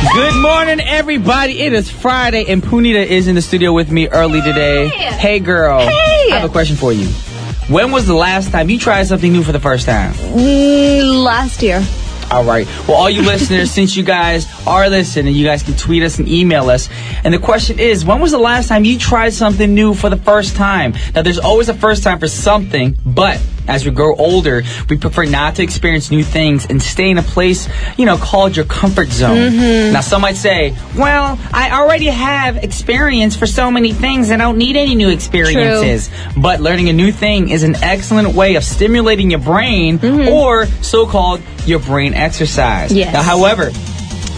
Good morning, everybody. It is Friday, and Punita is in the studio with me early today. Hey, girl. Hey. I have a question for you. When was the last time you tried something new for the first time? Last year. All right. Well, all you listeners, since you guys are listening, you guys can tweet us and email us. And the question is, when was the last time you tried something new for the first time? Now, there's always a first time for something, but as we grow older, we prefer not to experience new things and stay in a place, called your comfort zone. Mm-hmm. Now, some might say, well, I already have experience for so many things. I don't need any new experiences. True. But learning a new thing is an excellent way of stimulating your brain, or so-called your brain exercise. Yes. Now, however,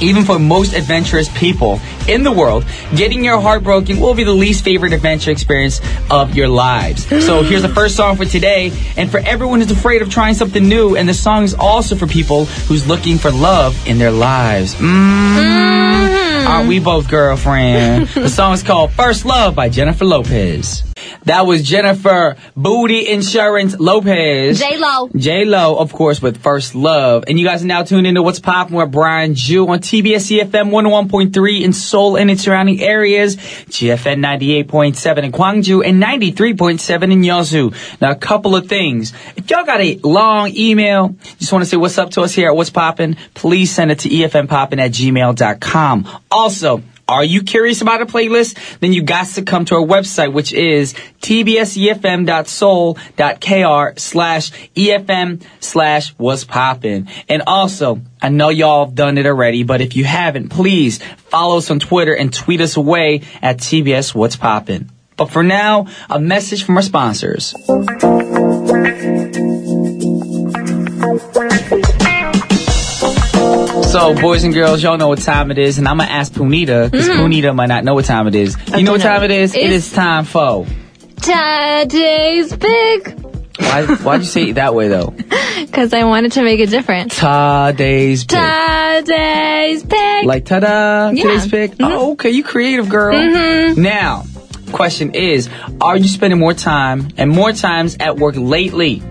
even for most adventurous people in the world, getting your heart broken will be the least favorite adventure experience of your lives. So here's the first song for today, and for everyone who's afraid of trying something new, and the song is also for people who's looking for love in their lives. Aren't we both, girlfriend? The song is called First Love by Jennifer Lopez. That was Jennifer Booty Insurance Lopez. J-Lo, of course, with First Love. And you guys are now tuned into What's Poppin' with Brian Jew on TBS EFM 101.3 in Seoul and its surrounding areas, GFN 98.7 in Gwangju, and 93.7 in Yeosu. Now, a couple of things. If y'all got a long email, just want to say what's up to us here at What's Poppin', please send it to efmpoppin@gmail.com. Also, are you curious about a playlist? Then you got to come to our website, which is tbsefm.soul.kr/EFM/what's poppin'. And also, I know y'all have done it already, but if you haven't, please follow us on Twitter and tweet us away at TBS What's Poppin'. But for now, a message from our sponsors. So, boys and girls, y'all know what time it is, and I'm going to ask Punita, because Punita might not know what time it is. You know what time it is? It is time for... Today's Pick. Why'd you say it that way, though? Because I wanted to make it different. Today's Pick. Today's Pick. Like, ta-da, Yeah. today's pick. Oh, okay, you creative, girl. Now, question is, are you spending more time and more times at work lately?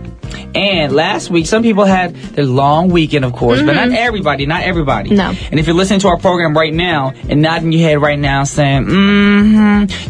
And last week, some people had their long weekend, of course, but not everybody. No. And if you're listening to our program right now and nodding your head right now saying,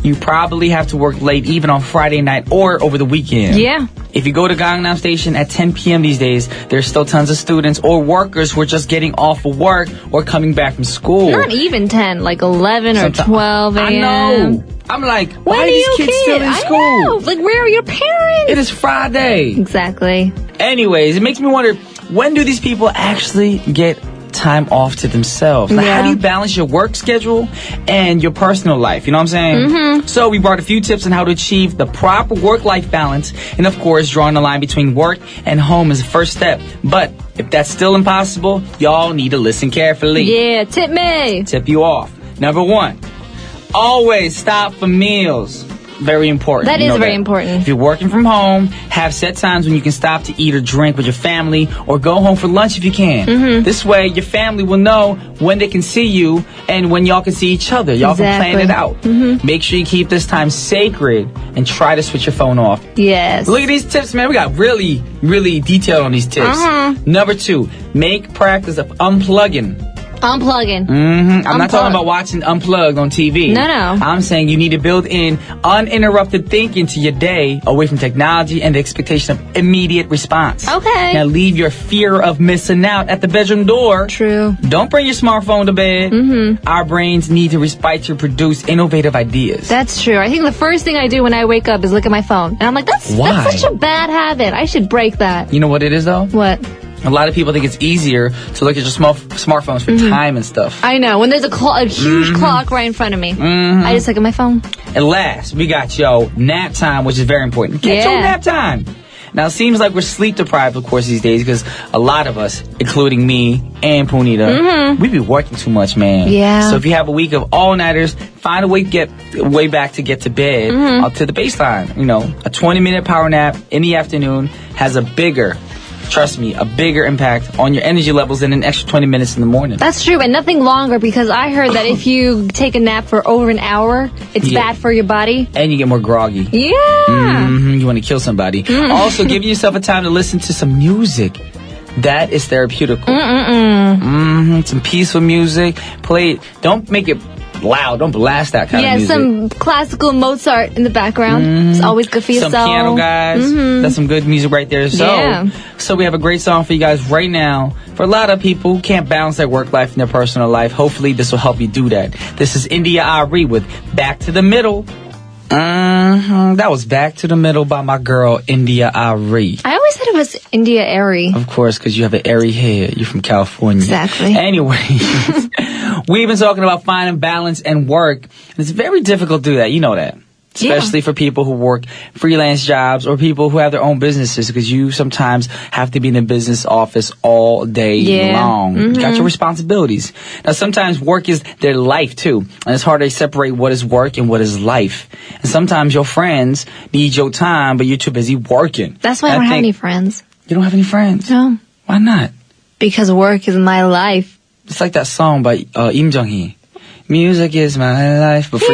you probably have to work late even on Friday night or over the weekend. Yeah. If you go to Gangnam Station at 10 p.m. these days, there's still tons of students or workers who are just getting off of work or coming back from school. Not even 10, like 11 or 12 a.m. I know. I'm like, why are these kids still in school? I know. Like, where are your parents? It is Friday. Exactly. Anyways, it makes me wonder, when do these people actually get time off to themselves? Like, how do you balance your work schedule and your personal life? You know what I'm saying? So we brought a few tips on how to achieve the proper work-life balance. And, of course, drawing the line between work and home is the first step. But if that's still impossible, y'all need to listen carefully. Yeah, tip me. Tip you off. Number 1, always stop for meals. Very important. That is very important. If you're working from home, have set times when you can stop to eat or drink with your family, or go home for lunch if you can. This way, your family will know when they can see you and when y'all can see each other. Y'all can plan it out. Make sure you keep this time sacred and try to switch your phone off. Yes. Look at these tips, man. We got really, really detailed on these tips. Number 2, make practice of unplugging. Unplugging. I'm not talking about watching Unplugged on TV. No. I'm saying you need to build in uninterrupted thinking to your day, away from technology and the expectation of immediate response. Okay. Now leave your fear of missing out at the bedroom door. True. Don't bring your smartphone to bed. Our brains need to respite to produce innovative ideas. That's true. I think the first thing I do when I wake up is look at my phone. And I'm like, that's such a bad habit. I should break that. You know what it is, though? What? A lot of people think it's easier to look at your smartphones for time and stuff. I know. When there's a huge clock right in front of me, I just look at my phone. And last, we got nap time, which is very important. Get your nap time. Now, it seems like we're sleep deprived, of course, these days, because a lot of us, including me and Punita, we be working too much, man. Yeah. So if you have a week of all-nighters, find a way to get back to get to bed, up to the baseline. A 20-minute power nap in the afternoon has a bigger impact on your energy levels than an extra 20 minutes in the morning. That's true, and nothing longer, because I heard that if you take a nap for over an hour, it's bad for your body. And you get more groggy. Yeah. You want to kill somebody. Also, giving yourself a time to listen to some music. that is therapeutical. Some peaceful music. Play it. Don't make it loud. Don't blast that kind of music. Yeah, some classical Mozart in the background. It's always good for your soul. Some piano guys. That's some good music right there. So we have a great song for you guys right now. For a lot of people who can't balance their work life and their personal life, hopefully this will help you do that. This is India Ari with Back to the Middle. That was Back to the Middle by my girl, India Ari. I always said it was India Airy. Of course, because you have an airy head. You're from California. Exactly. Anyway, we've been talking about finding balance and work. And it's very difficult to do that. You know that. Especially for people who work freelance jobs or people who have their own businesses, because you sometimes have to be in the business office all day long. You got your responsibilities. Now, sometimes work is their life, too. And it's hard to separate what is work and what is life. And sometimes your friends need your time, but you're too busy working. That's why I don't have any friends. You don't have any friends? No. Why not? Because work is my life. It's like that song by Im Jung-hee. Music is my life. But for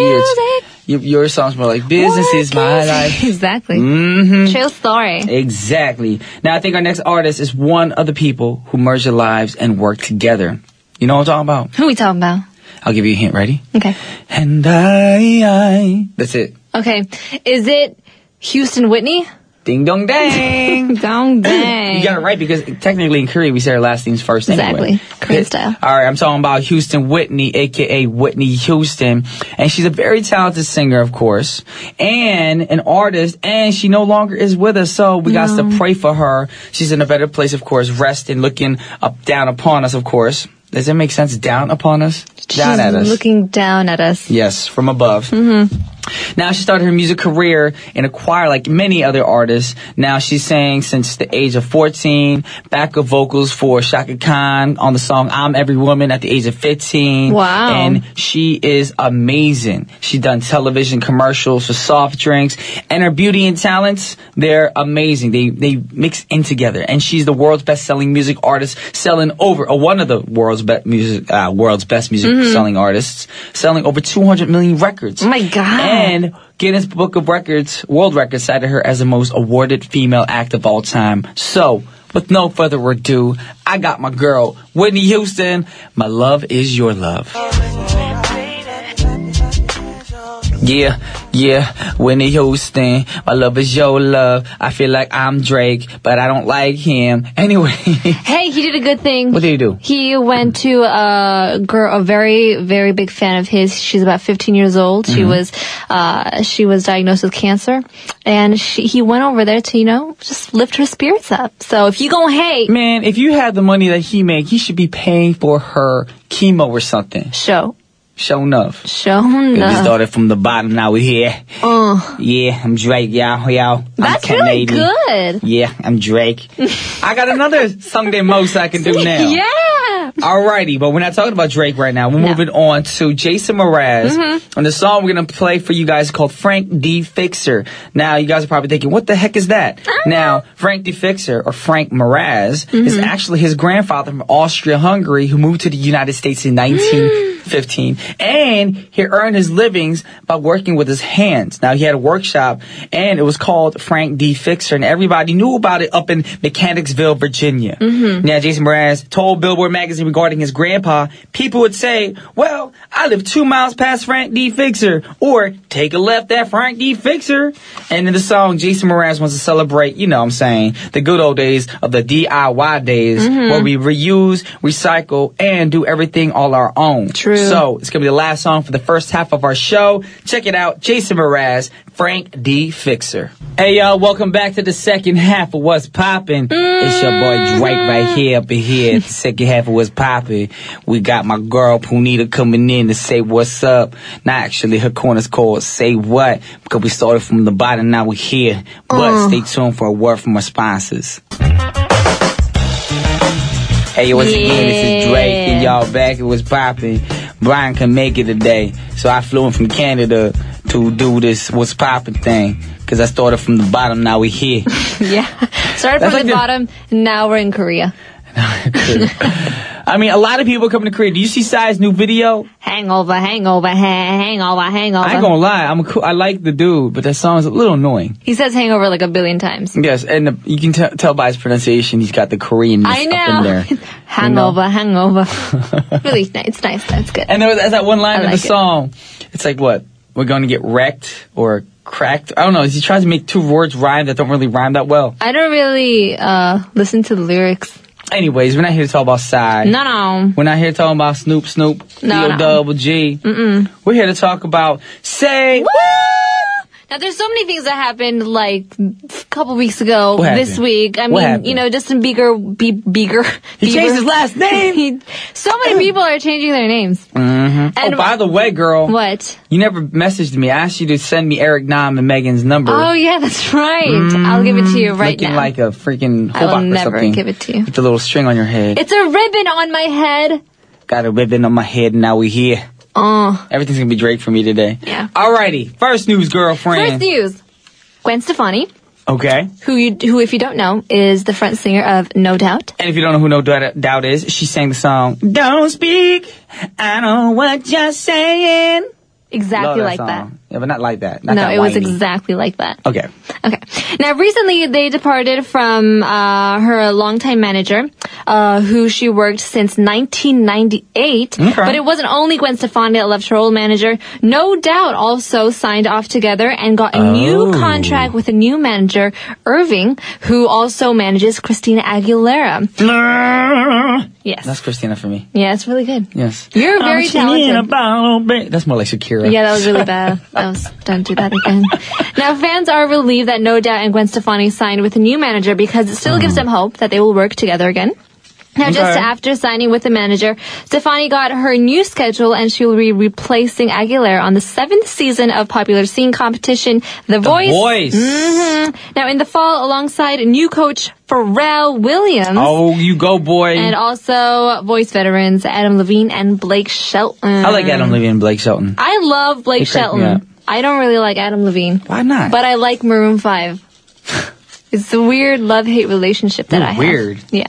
your song's more like business is my life. Exactly. True story. Exactly. Now, I think our next artist is one of the people who merge their lives and work together. You know what I'm talking about? Who are we talking about? I'll give you a hint. Ready? Okay. And I. That's it. Okay. Is it Houston Whitney? Ding dong dang. Dong dang. You got it right, because technically in Korea we say our last names first anyway. Exactly. Korean style. All right, I'm talking about Houston Whitney, a.k.a. Whitney Houston. And she's a very talented singer, of course, and an artist, and she no longer is with us, so we got to pray for her. She's in a better place, of course, resting, looking down upon us, of course. Does that make sense? Down upon us? Down at us. Looking down at us. Yes, from above. Now, she started her music career in a choir like many other artists. Now, she sang since the age of 14, backup vocals for Shaka Khan on the song I'm Every Woman at the age of 15. Wow. And she is amazing. She's done television commercials for soft drinks. And her beauty and talents, they're amazing. They mix in together. And she's the world's best-selling music artist, selling over, one of the world's best music selling artists, selling over 200 million records. Oh, my God. And Guinness Book of Records, World Records, cited her as the most awarded female act of all time. So, with no further ado, I got my girl, Whitney Houston. My love is your love. Yeah, Whitney Houston. My love is your love. I feel like I'm Drake, but I don't like him. Anyway. Hey, he did a good thing. What did he do? He went to a girl, a very, very big fan of his. She's about 15 years old. She was diagnosed with cancer, and he went over there to, just lift her spirits up. So if you gonna hate, man, if you had the money that he made, he should be paying for her chemo or something. Show enough. We started from the bottom, now we're here. Yeah, I'm Drake, y'all. That's really good. Yeah, I'm Drake. I got another Sunday most I can do now. Yeah. Alrighty, but we're not talking about Drake right now. We're moving on to Jason Mraz. And the song we're going to play for you guys is called Frank D. Fixer. Now, you guys are probably thinking, what the heck is that? Now, Frank D. Fixer, or Frank Mraz, is actually his grandfather from Austria-Hungary who moved to the United States in 1915. And he earned his livings by working with his hands. Now, he had a workshop, and it was called Frank D. Fixer, and everybody knew about it up in Mechanicsville, Virginia. Now, Jason Mraz told Billboard magazine regarding his grandpa, people would say, well, I live 2 miles past Frank D. Fixer, or take a left at Frank D. Fixer. And in the song, Jason Mraz wants to celebrate, you know what I'm saying, the good old days of the DIY days, where we reuse, recycle, and do everything all our own. True. So, it's going to be the last song for the first half of our show. Check it out, Jason Mraz, Frank D. Fixer. Hey, y'all, welcome back to the second half of What's Poppin'. It's your boy Drake right here, up in here. The second half of What's Poppin'. We got my girl Punita coming in to say what's up. Now, actually, her corner's called Say What, because we started from the bottom, now we're here. But stay tuned for a word from our sponsors. Hey, once again, this is Drake, and y'all back. It was poppin'. Brian can make it today, so I flew in from Canada to do this What's Poppin' thing, because I started from the bottom, now we're here. Yeah, started from the bottom, now we're in Korea. I mean, a lot of people coming to Korea. Do you see Psy's new video? Hangover. I ain't gonna lie. I like the dude, but that song is a little annoying. He says hangover like a billion times. Yes, and you can tell by his pronunciation, he's got the Korean up in there. Hangover. Really nice. It's nice. That's good. And there's that one line in the it. song. It's like, what? We're going to get wrecked or cracked? I don't know. He tries to make two words rhyme that don't really rhyme that well. I don't really listen to the lyrics. Anyways, we're not here to talk about Psy. No. We're not here to talk about Snoop, D-O-double-G. We're here to talk about Say Woo! Now, there's so many things that happened, like, a couple weeks ago, this week. I mean, you know, Justin Bieber. He changed his last name. So many people are changing their names. Mm-hmm. And by the way, girl. What? You never messaged me. I asked you to send me Eric Nam and Megan's number. Oh, yeah, that's right. I'll give it to you right now. Looking like a freaking hobak or something. I will never give it to you. With the little string on your head. It's a ribbon on my head. Got a ribbon on my head, and now we're here. Everything's gonna be Drake for me today. Yeah. Alrighty. First news, girlfriend. First news. Gwen Stefani. Okay. Who, if you don't know, is the front singer of No Doubt. And if you don't know who No Doubt is, she sang the song, Don't Speak, I know what you're saying. Exactly like that. Yeah, but not like that. Not no, that it was whiny. exactly like that. Okay. Now, recently, they departed from her longtime manager, who she worked since 1998. Okay. But it wasn't only Gwen Stefani that left her old manager. No Doubt also signed off together and got a new contract with a new manager, Irving, who also manages Christina Aguilera. Yes. That's Christina for me. Yeah, it's really good. Yes. You're very talented. That's more like Shakira. Yeah, that was really bad. Don't do that again. Now, fans are relieved that No Doubt and Gwen Stefani signed with a new manager because it still gives them hope that they will work together again. Now, just after signing with the manager, Stefani got her new schedule and she will be replacing Aguilera on the 7th season of popular singing competition, The Voice. Mm-hmm. Now, in the fall, alongside new coach Pharrell Williams. Oh, you go, boy. And also voice veterans Adam Levine and Blake Shelton. I like Adam Levine and Blake Shelton. I love Blake Shelton. I don't really like Adam Levine. Why not? But I like Maroon 5. It's a weird love-hate relationship that I have. Weird. Yeah.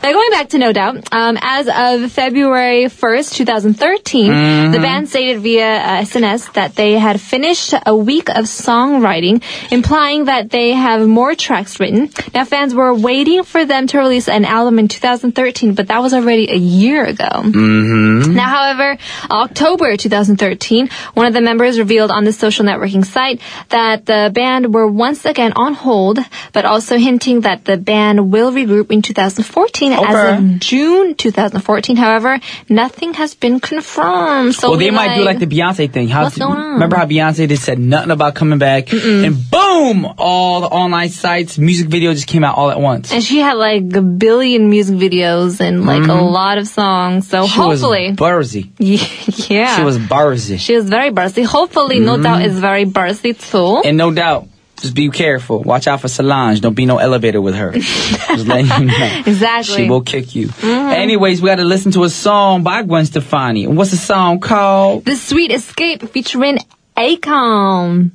Now, going back to No Doubt, as of February 1st, 2013, the band stated via SNS that they had finished a week of songwriting, implying that they have more tracks written. Now, fans were waiting for them to release an album in 2013, but that was already a year ago. Mm-hmm. Now, however, October 2013, one of the members revealed on the social networking site that the band were once again on hold, but also hinting that the band will regroup in 2014 as of June 2014. However, nothing has been confirmed. So well, they might do like the Beyonce thing. What's going on? Remember how Beyonce just said nothing about coming back, and boom, all the online sites, music video just came out all at once. And she had like a billion music videos and like a lot of songs. So hopefully, she was bursy. Yeah, she was bursy. She was very bursy. Hopefully, No Doubt is very bursy too. And No Doubt. Just be careful. Watch out for Solange. Don't be no elevator with her. Just letting you know. Exactly. She will kick you. Anyways, we got to listen to a song by Gwen Stefani. What's the song called? The Sweet Escape featuring Akon.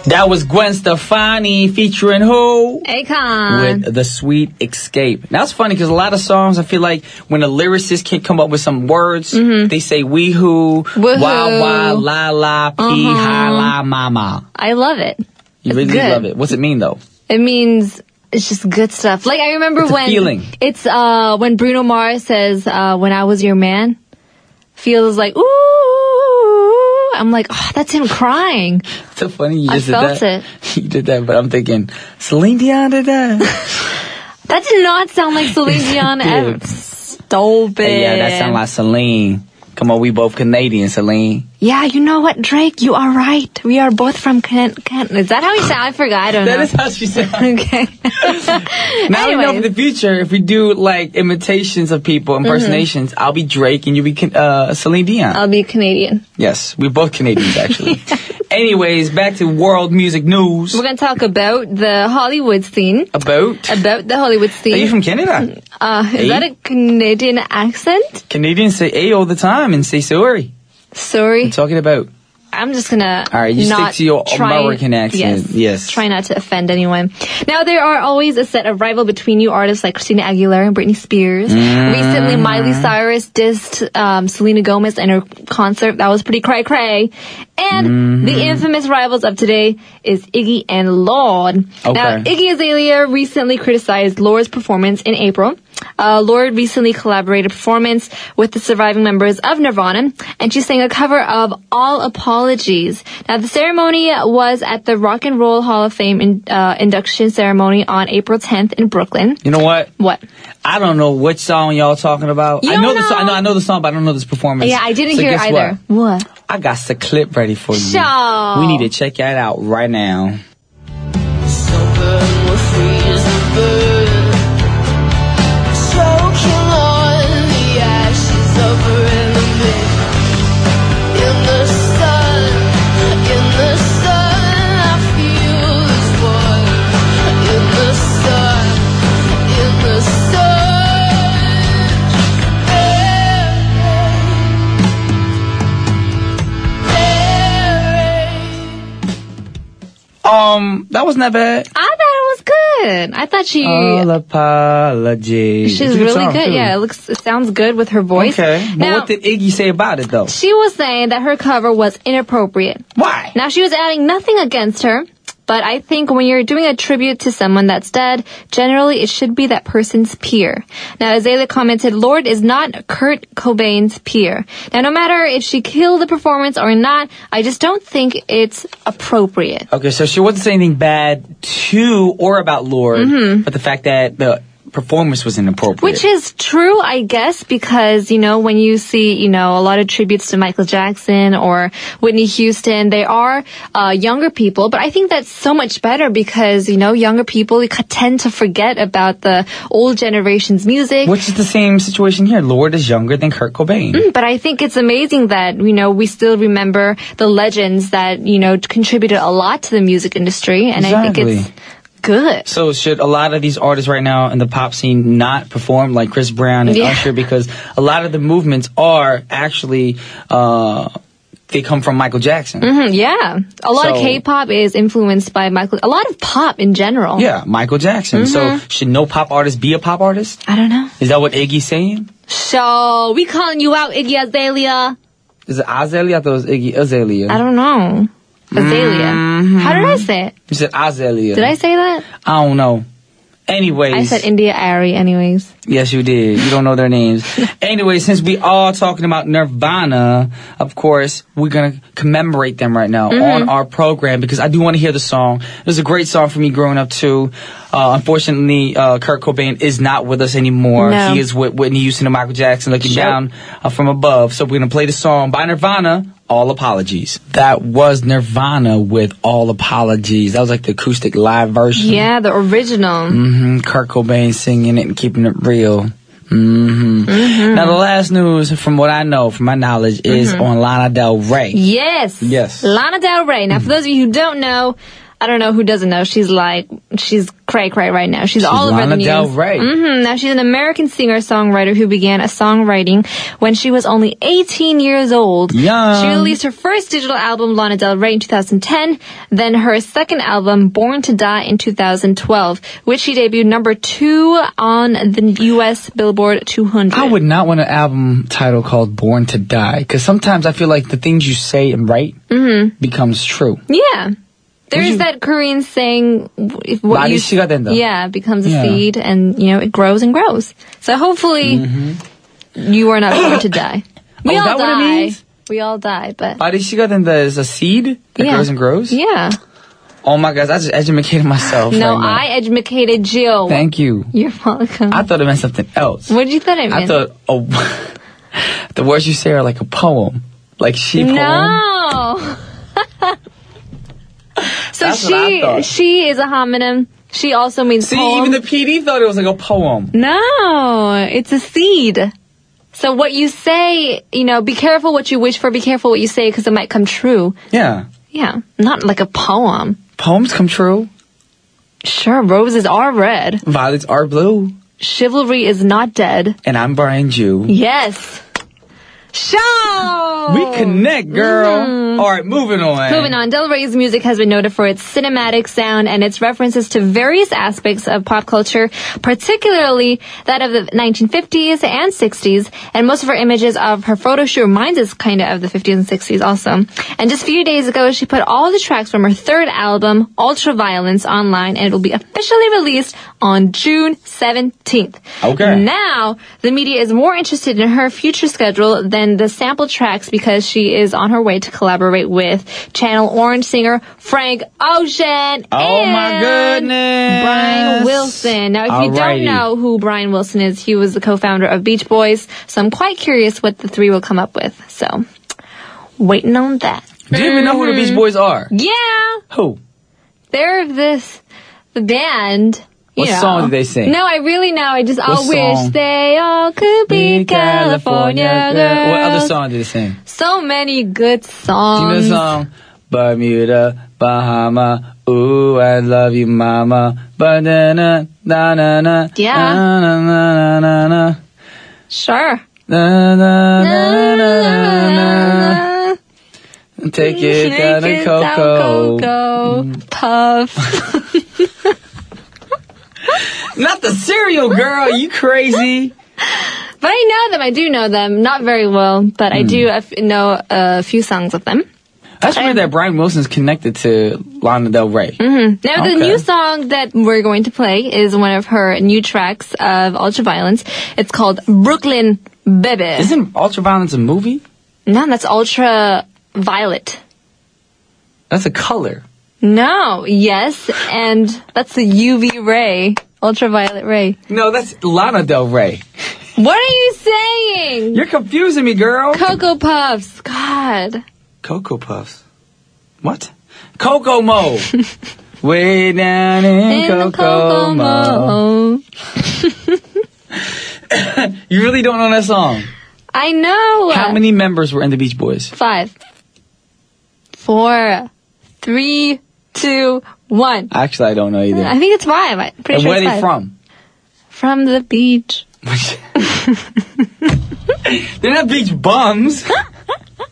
That was Gwen Stefani featuring who? Akon. With The Sweet Escape. Now, it's funny because a lot of songs, I feel like when a lyricist can't come up with some words, they say wee-hoo, wah-wah, la-la, pee, ha-la, mama. I love it. You really love it. What's it mean, though? It means it's just good stuff. Like, I remember it's when Bruno Mars says, when I was your man, feels like, ooh. I'm like, oh, that's him crying. It's so funny you just did that. I felt it. You did that, but I'm thinking, Celine Dion did that. That did not sound like Celine Dion ever. Stop it. Hey, yeah, that sound like Celine. Come on, we both Canadian, Celine. Yeah, you know what, Drake? You are right. We are both from Canada. Is that how you sound? I forgot. I don't know. That is how she sounds. Okay. Now we know for the future, if we do like imitations of people, impersonations, I'll be Drake and you'll be Celine Dion. I'll be Canadian. Yes, we're both Canadians, actually. Anyways, back to world music news. We're going to talk about the Hollywood scene. About the Hollywood scene. Are you from Canada? Is that a Canadian accent? Canadians say A all the time and say sorry. Sorry. I'm talking about I'm just gonna All right, you not stick to your try, American accent. Yes. Try not to offend anyone. Now, there are always a set of rival between new artists like Christina Aguilera and Britney Spears. Recently, Miley Cyrus dissed Selena Gomez in her concert. That was pretty cray-cray. And the infamous rivals of today is Iggy and Lorde. Okay. Now, Iggy Azalea recently criticized Lorde's performance in April. Lorde recently collaborated performance with the surviving members of Nirvana, and she sang a cover of All Apologies. Now, the ceremony was at the Rock and Roll Hall of Fame induction ceremony on April 10th in Brooklyn. You know what? What? I don't know which song y'all talking about. You I know don't the song. I know the song, but I don't know this performance. Yeah, I didn't So hear it guess either. What? I got the clip ready for you. Show. We need to check that out right now. That wasn't that bad. I thought it was good. I thought she... All apologies. She's It's a really song, good. too. Yeah, it sounds good with her voice. Okay. But Now, what did Iggy say about it, though? she was saying that her cover was inappropriate. Why? Now, she was adding nothing against her, but I think when you're doing a tribute to someone that's dead, generally it should be that person's peer. Now, Azalea commented, Lorde is not Kurt Cobain's peer. Now, no matter if she killed the performance or not, I just don't think it's appropriate. Okay, so she wasn't saying anything bad to or about Lorde, but the fact that the performance was inappropriate. Which is true, I guess, because, when you see, a lot of tributes to Michael Jackson or Whitney Houston, they are younger people. But I think that's so much better because, younger people tend to forget about the old generation's music. Which is the same situation here. Lorde is younger than Kurt Cobain. But I think it's amazing that, we still remember the legends that, contributed a lot to the music industry. And I think it's good. So should a lot of these artists right now in the pop scene not perform like Chris Brown and Usher, because a lot of the movements are actually they come from Michael Jackson. Yeah. A lot of K-pop is influenced by Michael. A lot of pop in general. Yeah, Michael Jackson. So should no pop artist be a pop artist? I don't know. Is that what Iggy's saying? So, we calling you out, Iggy Azalea. Is it Azalea? I thought it was Iggy Azalea. I don't know. Azalea. How did I say it? You said Azalea. Did I say that? I don't know. Anyways. I said India Ari anyways. Yes, you did. You don't know their names. Anyway, since we are talking about Nirvana, of course, we're going to commemorate them right now on our program because I do want to hear the song. It was a great song for me growing up, too. Unfortunately, Kurt Cobain is not with us anymore. No. He is with Whitney Houston and Michael Jackson looking down from above. So we're going to play the song by Nirvana, All Apologies. That was Nirvana with All Apologies. That was like the acoustic live version. Yeah, the original. Kurt Cobain singing it and keeping it real. Now, the last news, from what I know, from my knowledge, is on Lana Del Rey. Yes. Lana Del Rey. Now, for those of you who don't know, I don't know who doesn't know. She's cray-cray right now. She's all over the news. Lana Del Rey. Now, she's an American singer-songwriter who began songwriting when she was only 18 years old. Young. She released her first digital album, Lana Del Rey, in 2010. Then her second album, Born to Die, in 2012, which she debuted number 2 on the U.S. Billboard 200. I would not want an album title called Born to Die, because sometimes I feel like the things you say and write becomes true. Yeah. There's that Korean saying, if what becomes a seed, and it grows and grows. So hopefully, you are not born to die. We all that die. What it means? We all die, but Barishiga then is a seed that grows and grows. Yeah. Oh my gosh, I just educated myself. No, right I educated Jill. Thank you. You're welcome. I thought it meant something else. What did you think it meant? I thought the words you say are like a poem, like she poem. No. So That's what I thought. she is a homonym. She also means poem. Even the PD thought it was like a poem. No, it's a seed. So what you say, be careful what you wish for, be careful what you say, because it might come true. Yeah. Yeah, not like a poem. Poems come true. Sure, roses are red. Violets are blue. Chivalry is not dead. And I'm Brian Jew. Yes. Show! We connect, girl. All right, moving on. Moving on. Del Rey's music has been noted for its cinematic sound and its references to various aspects of pop culture, particularly that of the 1950s and 60s. And most of her images of her photo shoot reminds us kind of the 50s and 60s also. And just a few days ago, she put all the tracks from her third album, Ultraviolence, online, and it will be officially released on June 17th. Okay. Now, the media is more interested in her future schedule than the sample tracks because she is on her way to collaborate with Channel Orange singer Frank Ocean Oh my goodness. Brian Wilson. Now, if you don't know who Brian Wilson is, he was the co-founder of Beach Boys, so I'm quite curious what the three will come up with. So, waiting on that. Do you even know who the Beach Boys are? Yeah. Who? They're the band. What song did they sing? No, I really know. I song? wish they all could be California girls. What other song did they sing? So many good songs. Do you know the song? Bermuda, Bahama, ooh, I love you, mama. Ba-na-na, na-na-na, Yeah. na-na-na-na-na. Sure. Na-na-na-na-na-na. Take it down to Coco. Puff. Not the cereal, girl. You crazy? But I know them. I do know them. Not very well, but I do know a few songs of them. That's weird that Brian Wilson's connected to Lana Del Rey. Now, the new song that we're going to play is one of her new tracks of Ultraviolence. It's called Brooklyn Baby. Isn't Ultraviolence a movie? No, that's Ultraviolet. That's a color. No, yes, and that's the UV ray, ultraviolet ray. No, that's Lana Del Rey. What are you saying? You're confusing me, girl. Cocoa Puffs. God. Cocoa Puffs. What? Kokomo. Way down in Kokomo. You really don't know that song? I know. How many members were in the Beach Boys? 5, 4, 3, 2, 1. Actually, I don't know either. I think it's 5. I'm pretty And sure where it's are they 5. from? From the beach. They're not beach bums.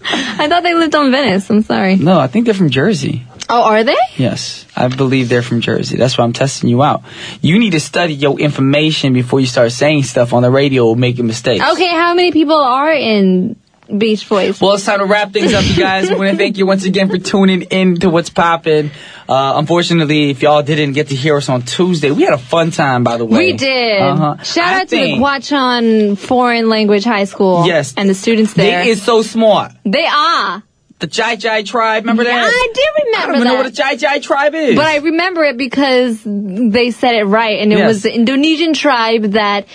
I thought they lived on Venice. I'm sorry. No, I think they're from Jersey. Oh, are they? Yes, I believe they're from Jersey. That's why I'm testing you out. You need to study your information before you start saying stuff on the radio or making mistakes. Okay, how many people are in Beach Boys? Well, it's time to wrap things up, you guys. I want to thank you once again for tuning in to What's Poppin'. Unfortunately, if y'all didn't get to hear us on Tuesday, we had a fun time, by the way. We did. Shout out to the Gwachon Foreign Language High School. Yes. And the students there. They is so smart. They are. The Chai Chai tribe, remember that? I do remember I don't even know what a Chai Chai tribe is. But I remember it because they said it right, and it was the Indonesian tribe that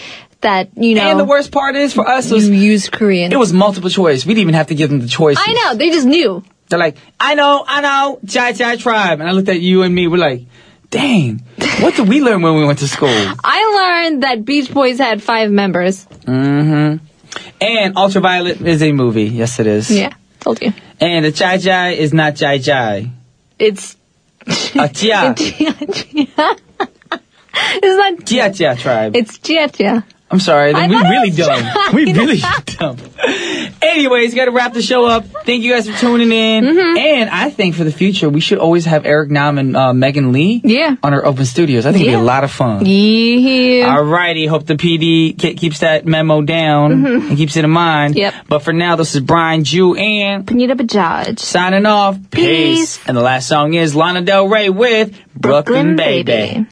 you know. And the worst part is for us was you used Korean. It was multiple choice. We didn't even have to give them the choices. I know. They just knew. They're like, I know, Chai Chai tribe. And I looked at you and me. We're like, dang, what did we learn when we went to school? I learned that Beach Boys had 5 members. And Ultraviolet is a movie. Yes, it is. Yeah, told you. And the Chai Chai is not Chai Chai. It's a Chia. It's not Chia Chia tribe. It's Chia Chia. I'm sorry, then we really dumb. We really dumb. Anyways, gotta wrap the show up. Thank you guys for tuning in. And I think for the future, we should always have Eric Nam and Megan Lee on our open studios. I think it'd be a lot of fun. Yeah. Alrighty, hope the PD keeps that memo down and keeps it in mind. Yep. But for now, this is Brian Jew and Panita Bajaj signing off. Peace. And the last song is Lana Del Rey with Brooklyn Baby.